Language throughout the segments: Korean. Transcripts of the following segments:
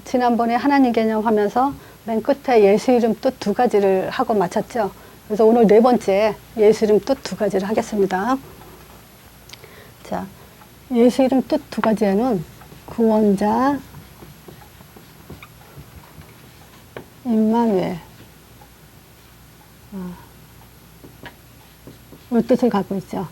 지난번에 하나님 개념 하면서 맨 끝에 예수 이름 뜻 두 가지를 하고 마쳤죠. 그래서 오늘 네 번째 예수 이름 뜻 두 가지를 하겠습니다. 자, 예수 이름 뜻 두 가지에는 구원자, 임마누엘 이 뜻을 갖고 있죠.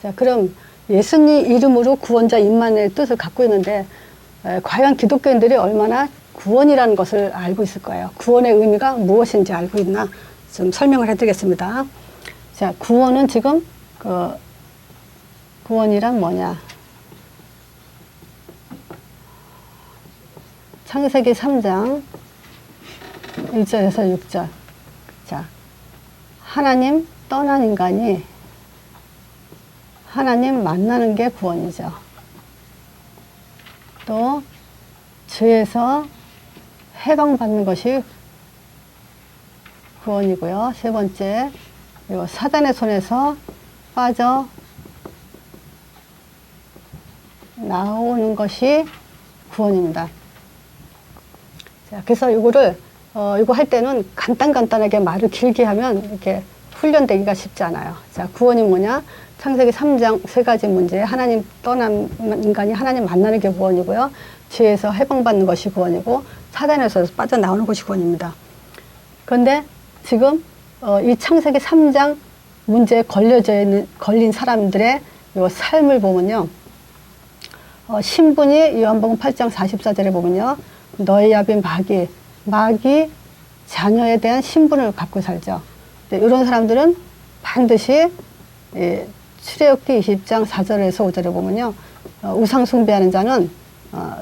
자, 그럼 예수님 이름으로 구원자 임마누엘 뜻을 갖고 있는데 과연 기독교인들이 얼마나 구원이라는 것을 알고 있을 거예요. 구원의 의미가 무엇인지 알고 있나 좀 설명을 해드리겠습니다. 자, 구원은 지금 구원이란 뭐냐? 창세기 3장 1절에서 6절. 자, 하나님 떠난 인간이 하나님 만나는 게 구원이죠. 또 죄에서 해방받는 것이 구원이고요. 세 번째, 사단의 손에서 빠져 나오는 것이 구원입니다. 자, 그래서 이거 할 때는 간단하게 말을 길게 하면 이렇게 훈련되기가 쉽지 않아요. 자, 구원이 뭐냐? 창세기 3장 세 가지 문제. 하나님 떠난 인간이 하나님 만나는 게 구원이고요. 죄에서 해방받는 것이 구원이고, 사단에서 빠져나오는 것이 구원입니다. 그런데 지금 이 창세기 3장 문제에 걸린 사람들의 이 삶을 보면요. 신분이 요한복음 8장 44절에 보면요. 너희 아비 마귀 자녀에 대한 신분을 갖고 살죠. 이런 사람들은 반드시 출애굽기 20장 4절에서 5절에 보면요. 우상 숭배하는 자는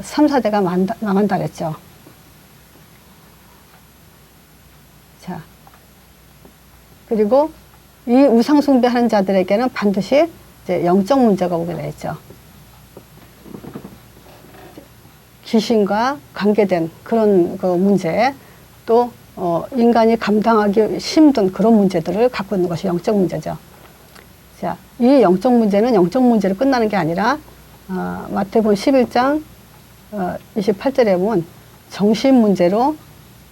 3, 4대가 망한다 그랬죠. 자, 그리고 이 우상 숭배하는 자들에게는 반드시 이제 영적 문제가 오게 되죠. 귀신과 관계된 그런 그 문제, 또 인간이 감당하기 힘든 그런 문제들을 갖고 있는 것이 영적 문제죠. 자, 이 영적 문제는 영적 문제로 끝나는 게 아니라 마태복음 11장 28절에 보면 정신 문제로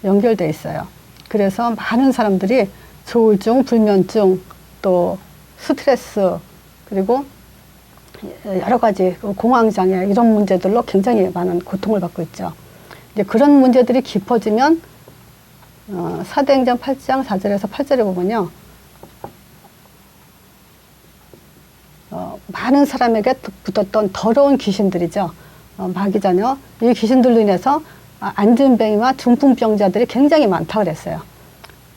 연결되어 있어요. 그래서 많은 사람들이 조울증, 불면증, 또 스트레스, 그리고 여러 가지 공황장애 이런 문제들로 굉장히 많은 고통을 받고 있죠. 이제 그런 문제들이 깊어지면 사도행전 8장 4절에서 8절에 보면요. 많은 사람에게 붙었던 더러운 귀신들이죠. 마귀자녀. 이 귀신들로 인해서 안진뱅이와 중풍병자들이 굉장히 많다고 그랬어요.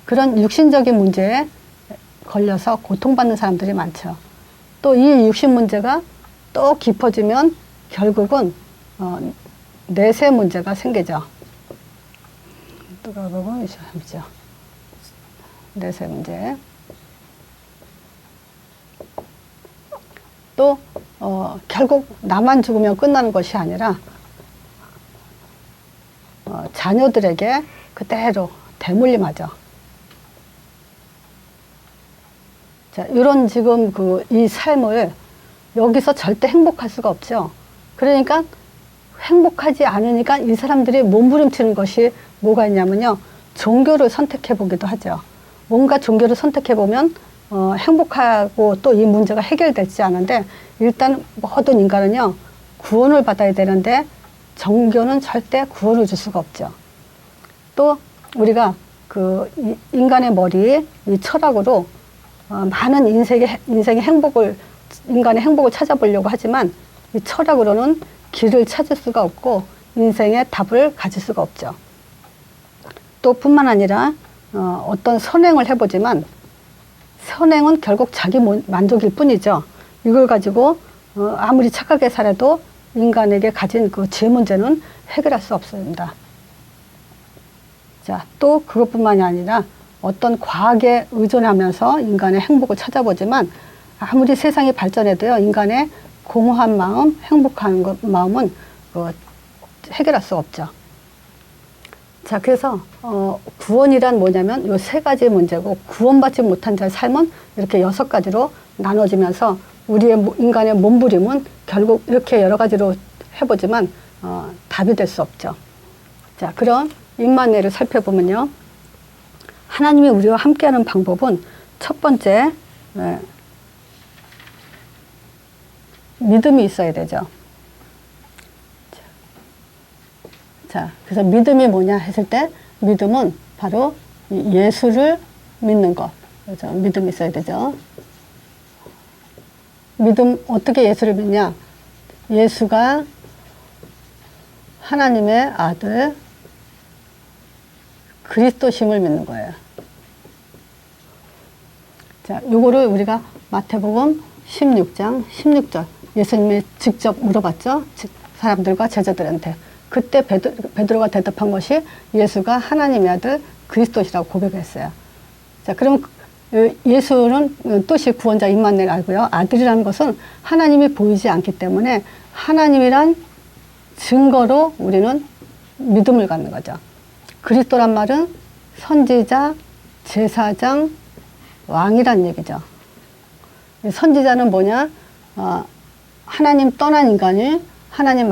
그런 육신적인 문제에 걸려서 고통받는 사람들이 많죠. 또 이 육신 문제가 또 깊어지면 결국은 내세 문제가 생기죠. 누가복음 23장 내세 문제. 또 결국 나만 죽으면 끝나는 것이 아니라 자녀들에게 그대로 대물림하죠. 자, 이런 지금 이 삶을 여기서 절대 행복할 수가 없죠. 그러니까 행복하지 않으니까 이 사람들이 몸부림치는 것이 뭐가 있냐면요. 종교를 선택해 보기도 하죠. 뭔가 종교를 선택해 보면 행복하고 또 이 문제가 해결되지 않은데 일단 모든 인간은요. 구원을 받아야 되는데 종교는 절대 구원을 줄 수가 없죠. 또 우리가 인간의 머리, 이 철학으로 많은 인간의 행복을 찾아보려고 하지만 이 철학으로는 길을 찾을 수가 없고 인생의 답을 가질 수가 없죠. 또 뿐만 아니라 어떤 선행을 해보지만 선행은 결국 자기 만족일 뿐이죠. 이걸 가지고 아무리 착하게 살아도 인간에게 가진 그 죄 문제는 해결할 수 없습니다. 자, 또 그것뿐만이 아니라 어떤 과학에 의존하면서 인간의 행복을 찾아보지만 아무리 세상이 발전해도요, 인간의 공허한 마음, 행복한 마음은 해결할 수 없죠. 자, 그래서 구원이란 뭐냐면 요 세 가지 문제고, 구원받지 못한 자의 삶은 이렇게 6가지로 나눠지면서 우리의 인간의 몸부림은 결국 이렇게 여러 가지로 해보지만 답이 될 수 없죠. 자, 그럼 임마누엘을 살펴보면요. 하나님이 우리와 함께하는 방법은 첫 번째, 믿음이 있어야 되죠. 자, 그래서 믿음이 뭐냐 했을 때 믿음은 바로 예수를 믿는 것. 그렇죠? 믿음이 있어야 되죠. 믿음, 어떻게 예수를 믿냐? 예수가 하나님의 아들 그리스도심을 믿는 거예요. 자, 요거를 우리가 마태복음 16장 16절 예수님이 직접 물어봤죠. 사람들과 제자들한테. 그때 베드로가 대답한 것이 예수가 하나님의 아들 그리스도시라고 고백했어요. 자, 그럼 예수는 뜻이 구원자 임마누엘 알고요. 아들이라는 것은 하나님이 보이지 않기 때문에 하나님이란 증거로 우리는 믿음을 갖는 거죠. 그리스도란 말은 선지자, 제사장, 왕이란 얘기죠. 선지자는 뭐냐? 하나님 떠난 인간이 하나님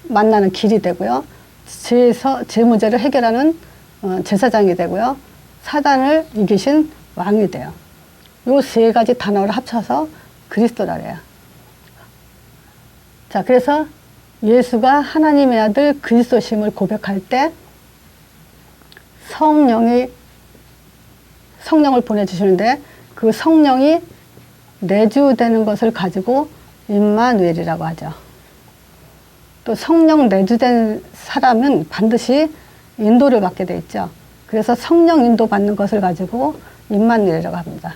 만나는 길이 되고요. 제 문제를 해결하는 제사장이 되고요. 사단을 이기신 왕이 돼요. 요 세 가지 단어를 합쳐서 그리스도라래요. 자, 그래서 예수가 하나님의 아들 그리스도심을 고백할 때 성령을 보내주시는데 그 성령이 내주되는 것을 가지고 임마누엘이라고 하죠. 또 성령 내주된 사람은 반드시 인도를 받게 돼 있죠. 그래서 성령 인도 받는 것을 가지고 임마누엘이라고 합니다.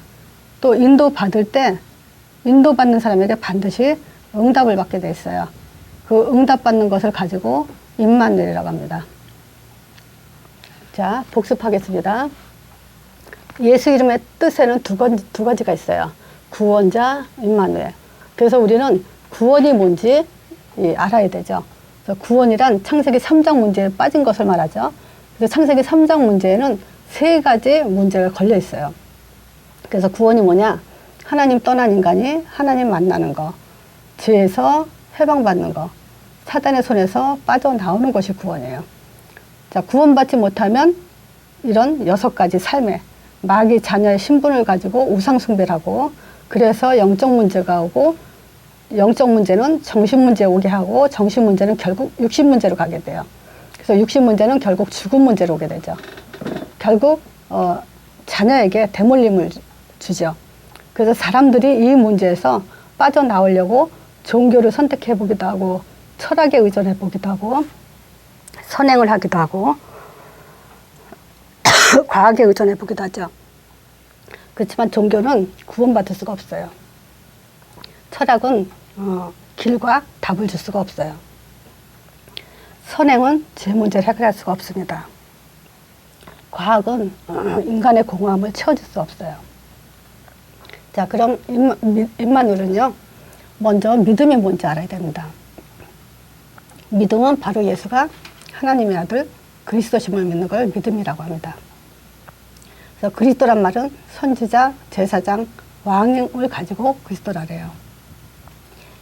또 인도 받을 때 인도 받는 사람에게 반드시 응답을 받게 돼 있어요. 그 응답 받는 것을 가지고 임마누엘이라고 합니다. 자, 복습하겠습니다. 예수 이름의 뜻에는 두 가지가 있어요. 구원자, 임마누엘. 그래서 우리는 구원이 뭔지 알아야 되죠. 그래서 구원이란 창세기 3장 문제에 빠진 것을 말하죠. 그래서 창세기 3장 문제에는 세 가지 문제가 걸려 있어요. 그래서 구원이 뭐냐? 하나님 떠난 인간이 하나님 만나는 거, 죄에서 해방받는 거, 사단의 손에서 빠져나오는 것이 구원이에요. 자, 구원받지 못하면 이런 6가지 삶에 마귀 자녀의 신분을 가지고 우상숭배를 하고, 그래서 영적 문제가 오고, 영적 문제는 정신 문제 오게 하고, 정신 문제는 결국 육신 문제로 가게 돼요. 그래서 육신 문제는 결국 죽음 문제로 오게 되죠. 결국 자녀에게 대물림을 주죠. 그래서 사람들이 이 문제에서 빠져나오려고 종교를 선택해 보기도 하고, 철학에 의존해 보기도 하고, 선행을 하기도 하고, 과학에 의존해 보기도 하죠. 그렇지만 종교는 구원받을 수가 없어요. 철학은 길과 답을 줄 수가 없어요. 선행은 제 문제를 해결할 수가 없습니다. 과학은 인간의 공허함을 채워줄 수 없어요. 자, 그럼 임마누엘은요, 먼저 믿음이 뭔지 알아야 됩니다. 믿음은 바로 예수가 하나님의 아들 그리스도심을 믿는 걸 믿음이라고 합니다. 그래서 그리스도란 말은 선지자, 제사장, 왕을 가지고 그리스도라래요.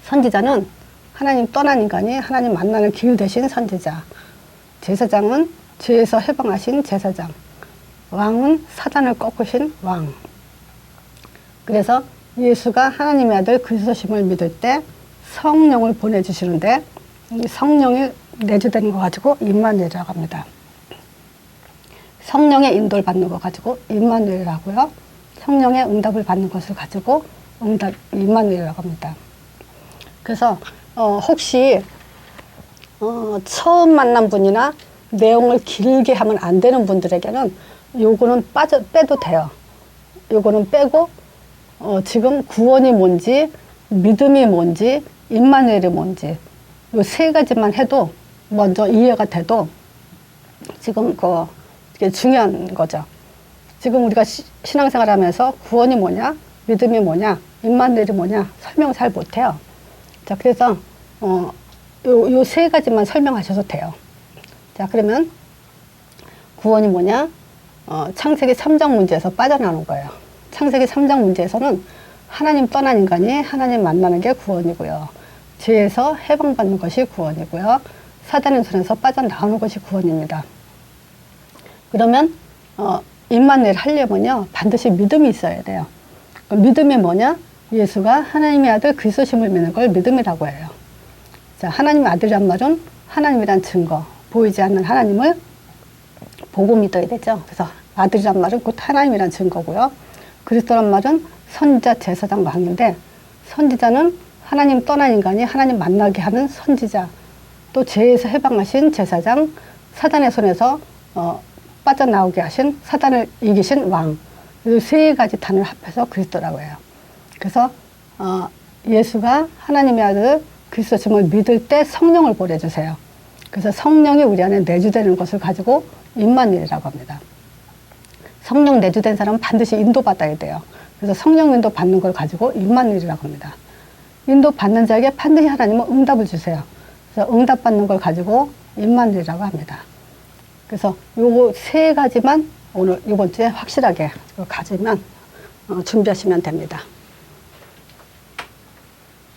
선지자는 하나님 떠난 인간이 하나님 만나는 길 되신 선지자, 제사장은 죄에서 해방하신 제사장, 왕은 사단을 꺾으신 왕. 그래서 예수가 하나님의 아들 그리스도심을 믿을 때 성령을 보내주시는데, 이 성령이 내주되는 거 가지고 임마누엘이라고 합니다. 성령의 인도를 받는 거 가지고 임마누엘이라고요. 성령의 응답을 받는 것을 가지고 임마누엘이라고 합니다. 그래서 혹시 처음 만난 분이나 내용을 길게 하면 안 되는 분들에게는 요거는 빼도 돼요. 요거는 빼고 지금 구원이 뭔지, 믿음이 뭔지, 임마누엘이 뭔지 요 세 가지만 해도 먼저 이해가 돼도 지금 그게 중요한 거죠. 지금 우리가 신앙생활하면서 구원이 뭐냐, 믿음이 뭐냐, 임마누엘이 뭐냐 설명 잘 못해요. 자, 그래서 요 세 가지만 설명하셔도 돼요. 자, 그러면 구원이 뭐냐? 창세기 3장 문제에서 빠져나오는 거예요. 창세기 3장 문제에서는 하나님 떠난 인간이 하나님 만나는 게 구원이고요. 죄에서 해방받는 것이 구원이고요. 사단의 손에서 빠져나오는 것이 구원입니다. 그러면 임마누엘 하려면요 반드시 믿음이 있어야 돼요. 믿음이 뭐냐? 예수가 하나님의 아들 그리스도심을 믿는 걸 믿음이라고 해요. 자, 하나님의 아들이란 말은 하나님이란 증거, 보이지 않는 하나님을 보고 믿어야 되죠. 그래서 아들이란 말은 곧 하나님이란 증거고요. 그리스도란 말은 선지자, 제사장, 왕인데 선지자는 하나님 떠난 인간이 하나님 만나게 하는 선지자, 또 죄에서 해방하신 제사장, 사단의 손에서 빠져나오게 하신 사단을 이기신 왕, 이 세 가지 단을 합해서 그리스도라고 해요. 그래서 예수가 하나님의 아들 그리스도심을 믿을 때 성령을 보내주세요. 그래서 성령이 우리 안에 내주되는 것을 가지고 임마누엘이라고 합니다. 성령 내주된 사람은 반드시 인도받아야 돼요. 그래서 성령 인도 받는 걸 가지고 임마누엘이라고 합니다. 인도 받는 자에게 반드시 하나님은 응답을 주세요. 그래서 응답받는 걸 가지고 임마누엘이라고 합니다. 그래서 요거 세 가지만 오늘 이번 주에 확실하게 가지면 준비하시면 됩니다.